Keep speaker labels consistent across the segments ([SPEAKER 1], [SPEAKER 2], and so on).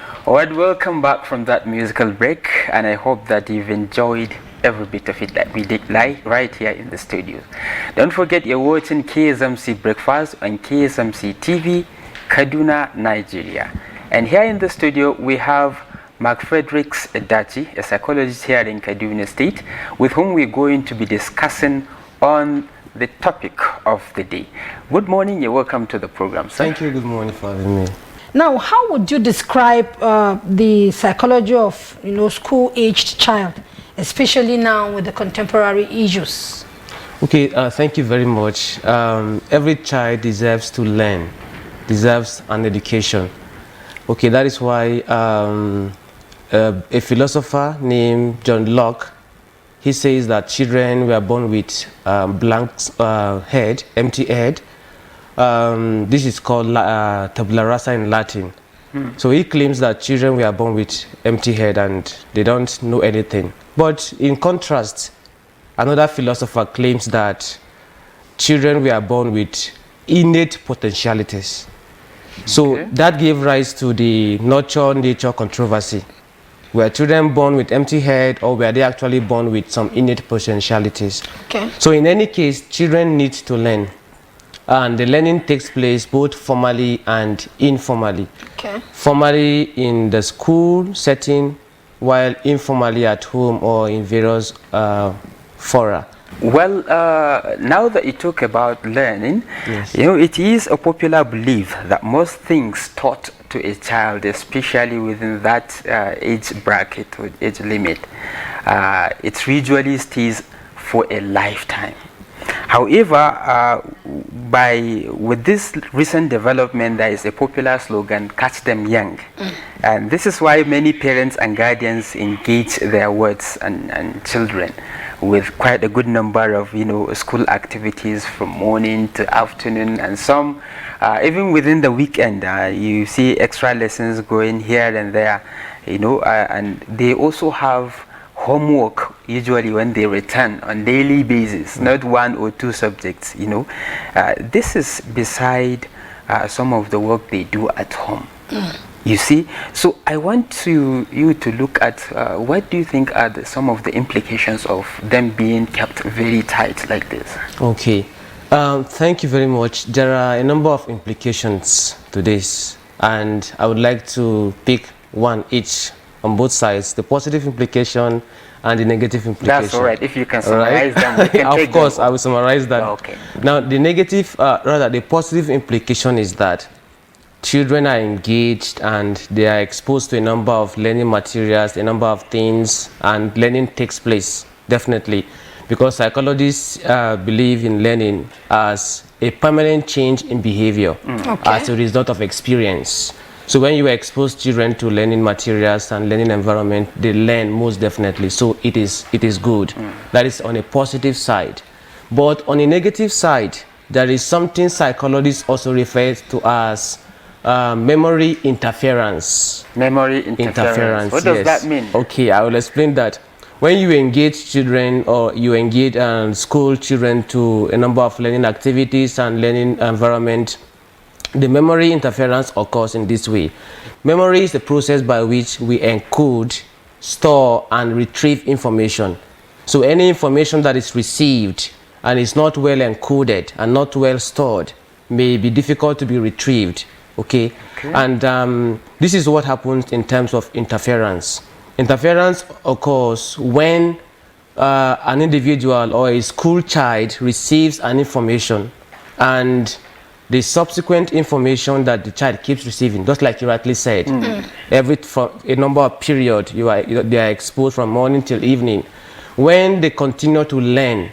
[SPEAKER 1] Alright, welcome back from that musical break, and I hope that you've enjoyed every bit of it that we did right here in the studio. Don't forget you're watching KSMC Breakfast on KSMC TV, Kaduna, Nigeria. And here in the studio we have Mark Fredericks Dachi, a psychologist here in Kaduna State, with whom we're going to be discussing on the topic of the day. Good morning, you're welcome to the program, sir.
[SPEAKER 2] Thank you, good morning for having me.
[SPEAKER 3] Now, how would you describe the psychology of school-aged child, especially now with the contemporary issues?
[SPEAKER 2] Okay, thank you very much. Every child deserves to learn, deserves an education. Okay, that is why a philosopher named John Locke, he says that children were born with blank head, empty head. This is called tabula rasa in Latin. So he claims that children were born with empty head and they don't know anything. But in contrast, another philosopher claims that children were born with innate potentialities. So that gave rise to the nurture-nature controversy. Were children born with empty head, or were they actually born with some innate potentialities?
[SPEAKER 3] Okay.
[SPEAKER 2] So in any case, children need to learn. And the learning takes place both formally and informally.
[SPEAKER 3] Okay.
[SPEAKER 2] Formally in the school setting, while informally at home or in various fora.
[SPEAKER 1] Well, now that you talk about learning,
[SPEAKER 2] Yes.
[SPEAKER 1] it is a popular belief that most things taught to a child, especially within that age bracket or age limit, it usually stays for a lifetime. However, with this recent development, there is a popular slogan, catch them young. And this is why many parents and guardians engage their words and children with quite a good number of school activities from morning to afternoon, and some even within the weekend you see extra lessons going here and there, and they also have homework usually when they return on daily basis, not one or two subjects. This is beside some of the work they do at home. You see, so I want you to look at what do you think are some of the implications of them being kept very tight like this?
[SPEAKER 2] Okay, thank you very much. There are a number of implications to this, and I would like to pick one each on both sides, the positive implication and the negative implication.
[SPEAKER 1] That's all right. If you can summarize them, we can take
[SPEAKER 2] Of course,
[SPEAKER 1] them.
[SPEAKER 2] I will summarize that.
[SPEAKER 1] Okay.
[SPEAKER 2] Now, the negative, rather, the positive implication is that children are engaged and they are exposed to a number of learning materials, a number of things, and learning takes place, definitely. Because psychologists believe in learning as a permanent change in behavior as a result of experience. So when you expose children to learning materials and learning environment, they learn most definitely. So it is good. That is on a positive side. But on a negative side, there is something psychologists also refer to as memory interference.
[SPEAKER 1] Memory interference. What does that mean?
[SPEAKER 2] Okay, I will explain that. When you engage children or you engage school children to a number of learning activities and learning environment, the memory interference occurs in this way. Memory is the process by which we encode, store, and retrieve information. So any information that is received and is not well encoded and not well stored may be difficult to be retrieved. Okay? And this is what happens in terms of interference. Interference occurs when an individual or a school child receives an information, and the subsequent information that the child keeps receiving, just like you rightly said, from a number of periods they are exposed from morning till evening. When they continue to learn,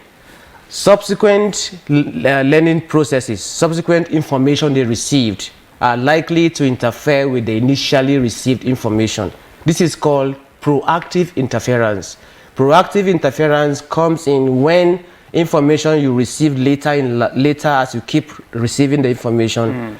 [SPEAKER 2] subsequent learning processes, subsequent information they received are likely to interfere with the initially received information. This is called proactive interference. Proactive interference comes in when information you receive later as you keep receiving the information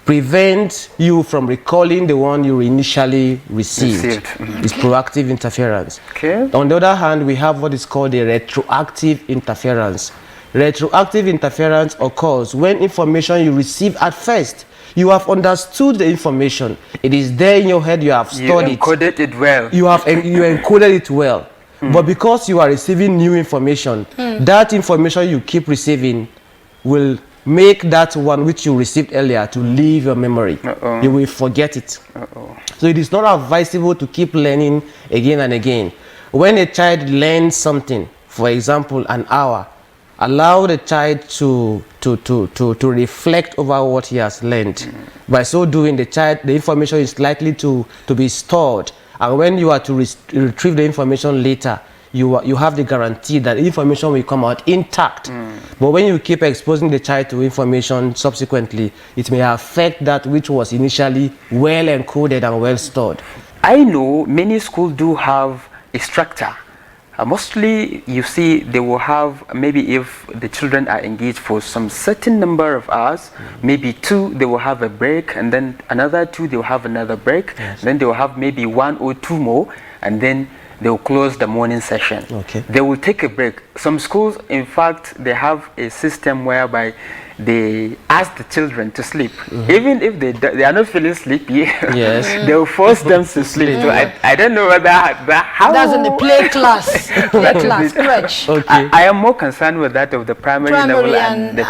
[SPEAKER 2] prevents you from recalling the one you initially received. It's proactive interference.
[SPEAKER 1] Okay.
[SPEAKER 2] On the other hand, we have what is called a retroactive interference. Retroactive interference occurs when information you receive at first You have understood the information. It is there in your head. You have stored it.
[SPEAKER 1] You encoded it well.
[SPEAKER 2] You encoded it well. But because you are receiving new information, that information you keep receiving will make that one which you received earlier to leave your memory. You will forget it. So it is not advisable to keep learning again and again. When a child learns something, for example, an hour, allow the child to reflect over what he has learned. By so doing, the information is likely to be stored. And when you are to retrieve the information later, you have the guarantee that the information will come out intact. But when you keep exposing the child to information subsequently, it may affect that which was initially well encoded and well stored.
[SPEAKER 1] I know many schools do have a structure. Mostly, you see, they will have, maybe if the children are engaged for some certain number of hours, maybe 2, they will have a break, and then another 2, they will have another break. Then they will have maybe 1 or 2 more, and then they will close the morning session. They will take a break. Some schools, in fact, they have a system whereby they ask the children to sleep. Even if they are not feeling sleepy, they will force them to sleep. So I don't know whether how
[SPEAKER 3] that's in the play class. Crèche.
[SPEAKER 1] I am more concerned with that of the primary level and the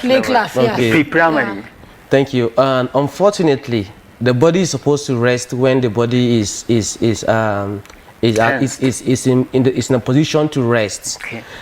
[SPEAKER 1] play class. Pre-primary.
[SPEAKER 2] Thank you. And unfortunately, the body is supposed to rest when the body is in a position to rest.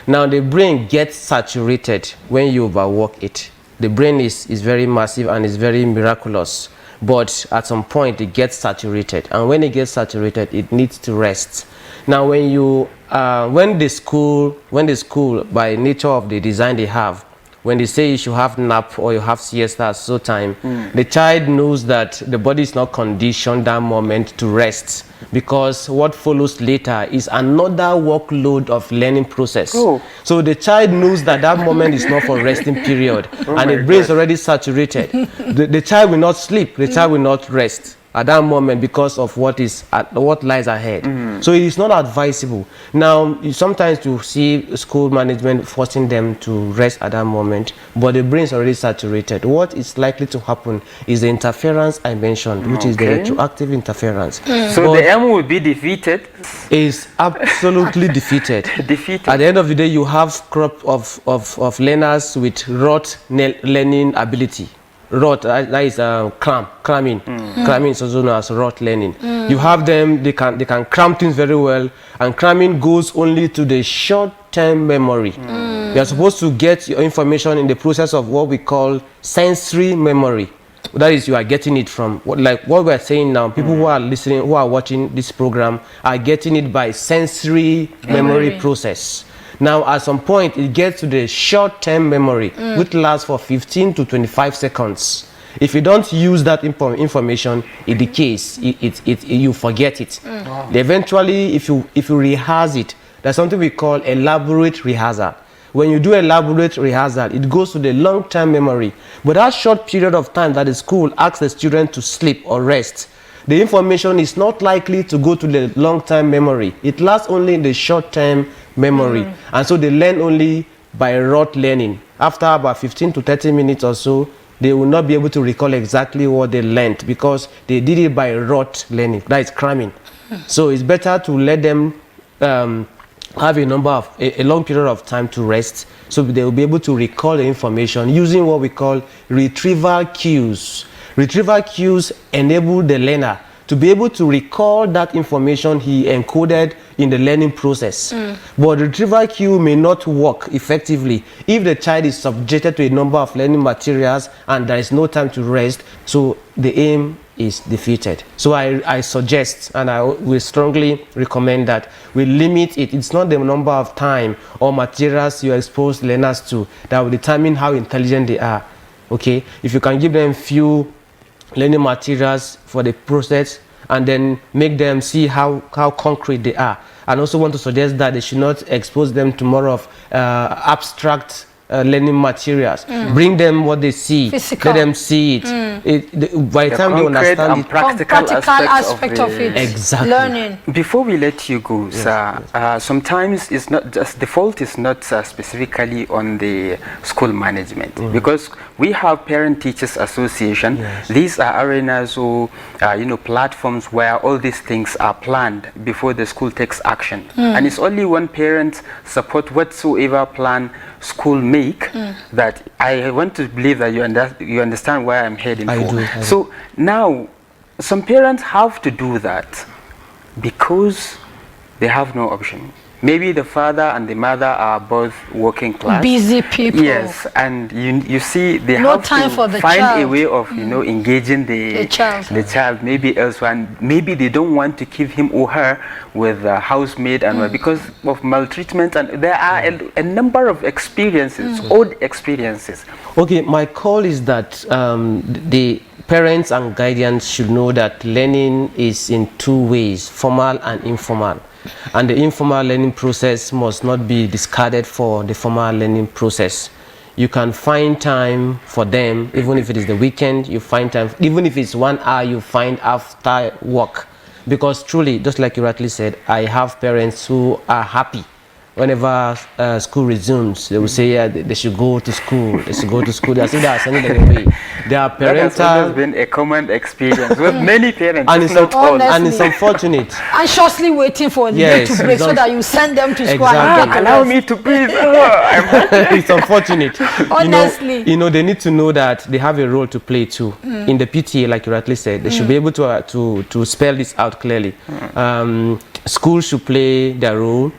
[SPEAKER 2] Now the brain gets saturated when you overwork it. The brain is very massive and is very miraculous, but at some point it gets saturated, and when it gets saturated, it needs to rest. Now when the school by nature of the design they have, when they say you should have nap or you have siesta at so time, the child knows that the body is not conditioned that moment to rest, because what follows later is another workload of learning process. So the child knows that that moment is not for resting period, and the brain is already saturated. The child will not sleep, the child will not rest at that moment because of what lies ahead. So it is not advisable. Now, sometimes you see school management forcing them to rest at that moment, but the brain is already saturated. What is likely to happen is the interference I mentioned, which is the retroactive interference.
[SPEAKER 1] So the M will be defeated?
[SPEAKER 2] Is absolutely defeated. At the end of the day, you have crop of learners with rote learning ability. Rote, that is cramming. Cramming is also known as rote learning. You have them, they can cram things very well, and cramming goes only to the short-term memory. You are supposed to get your information in the process of what we call sensory memory. That is, you are getting it from, like what we are saying now, people who are listening, who are watching this program, are getting it by sensory memory process. Now, at some point, it gets to the short-term memory, which lasts for 15 to 25 seconds. If you don't use that information, it decays. You forget it. Eventually, if you rehearse it, there's something we call elaborate rehearsal. When you do elaborate rehearsal, it goes to the long-term memory. But that short period of time that the school asks the student to sleep or rest, the information is not likely to go to the long-term memory. It lasts only in the short-term memory. And so they learn only by rote learning. After about 15 to 30 minutes or so, they will not be able to recall exactly what they learned because they did it by rote learning. That is cramming. So it's better to let them have a long period of time to rest, so they will be able to recall the information using what we call retrieval cues. Retrieval cues enable the learner to be able to recall that information he encoded in the learning process. But the retrieval cue may not work effectively if the child is subjected to a number of learning materials and there is no time to rest, so the aim is defeated. So I suggest, and I will strongly recommend that we limit it. It's not the number of time or materials you expose learners to that will determine how intelligent they are. Okay, if you can give them few learning materials for the process and then make them see how concrete they are. And also want to suggest that they should not expose them to more of abstract learning materials. Bring them what they see.
[SPEAKER 3] Physical.
[SPEAKER 2] Let them see it. By the time they understand it,
[SPEAKER 1] practical
[SPEAKER 3] aspect of it.
[SPEAKER 2] Exactly.
[SPEAKER 3] Learning.
[SPEAKER 1] Before we let you go, sir, sometimes it's not just the fault is not specifically on the school management, because we have parent-teachers association. These are arenas or platforms where all these things are planned before the school takes action, and it's only when parents support whatsoever plan school make that I want to believe that you understand where I'm heading for.
[SPEAKER 2] I do.
[SPEAKER 1] So now some parents have to do that because they have no option. Maybe the father and the mother are both working class.
[SPEAKER 3] Busy people.
[SPEAKER 1] Yes, and you see they
[SPEAKER 3] No
[SPEAKER 1] have
[SPEAKER 3] time
[SPEAKER 1] to
[SPEAKER 3] for the
[SPEAKER 1] find
[SPEAKER 3] child.
[SPEAKER 1] a way of engaging the child maybe elsewhere, and maybe they don't want to keep him or her with a housemaid and because of maltreatment, and there are a number of experiences, old experiences.
[SPEAKER 2] Okay, my call is that the parents and guardians should know that learning is in two ways, formal and informal. And the informal learning process must not be discarded for the formal learning process. You can find time for them, even if it is the weekend, you find time, even if it's 1 hour you find after work. Because truly, just like you rightly said, I have parents who are happy. Whenever school resumes, they will say they should go to school. They should go to school. They are sending them away. They are parental.
[SPEAKER 1] That has always been a common experience with many parents,
[SPEAKER 2] and it's
[SPEAKER 1] not all.
[SPEAKER 2] And it's unfortunate.
[SPEAKER 3] Anxiously waiting for the day to break so that you send them to school
[SPEAKER 2] Exactly.
[SPEAKER 3] and get
[SPEAKER 1] Allow me to breathe.
[SPEAKER 2] It's unfortunate.
[SPEAKER 3] Honestly.
[SPEAKER 2] They need to know that they have a role to play too. In the PTA, like you rightly said, they should be able to spell this out clearly. School should play their role.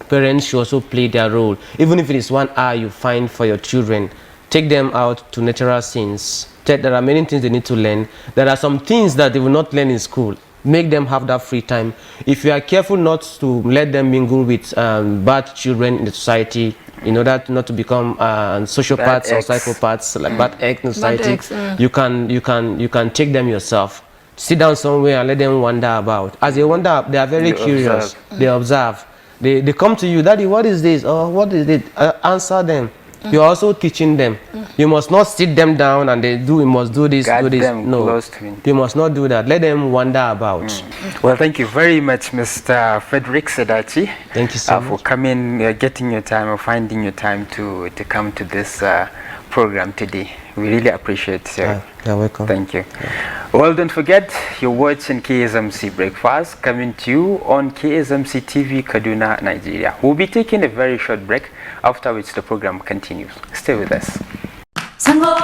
[SPEAKER 2] Parents should also play their role. Even if it is 1 hour you find for your children, take them out to natural scenes. There are many things they need to learn. There are some things that they will not learn in school. Make them have that free time. If you are careful not to let them mingle with bad children in the society, in order not to become sociopaths or psychopaths, like bad eggs in society, you can take them yourself. Sit down somewhere and let them wander about. As they wander, they are very curious. They observe. They come to you, Daddy, what is this? Or what is it? Answer them. You're also teaching them. You must not sit them down and you must do this,
[SPEAKER 1] Guide
[SPEAKER 2] do this.
[SPEAKER 1] them
[SPEAKER 2] No,
[SPEAKER 1] close to me.
[SPEAKER 2] you must not do that. Let them wander about.
[SPEAKER 1] Well, thank you very much, Mr. Frederick Sedachi.
[SPEAKER 2] Thank you so
[SPEAKER 1] for
[SPEAKER 2] much.
[SPEAKER 1] coming, getting your time or finding your time to come to this program today. We really appreciate it.
[SPEAKER 2] You're welcome.
[SPEAKER 1] Thank you. Well, don't forget, you're watching KSMC Breakfast, coming to you on KSMC TV, Kaduna, Nigeria. We'll be taking a very short break, after which the program continues. Stay with us.
[SPEAKER 4] Sango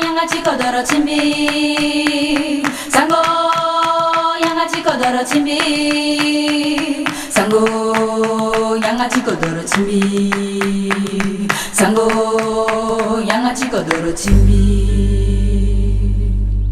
[SPEAKER 4] 양아치 거더러 침비 Sango 양아치 거더러 침비 Sango 양아치 거더러 침비 Sango 양아치 거더러 침비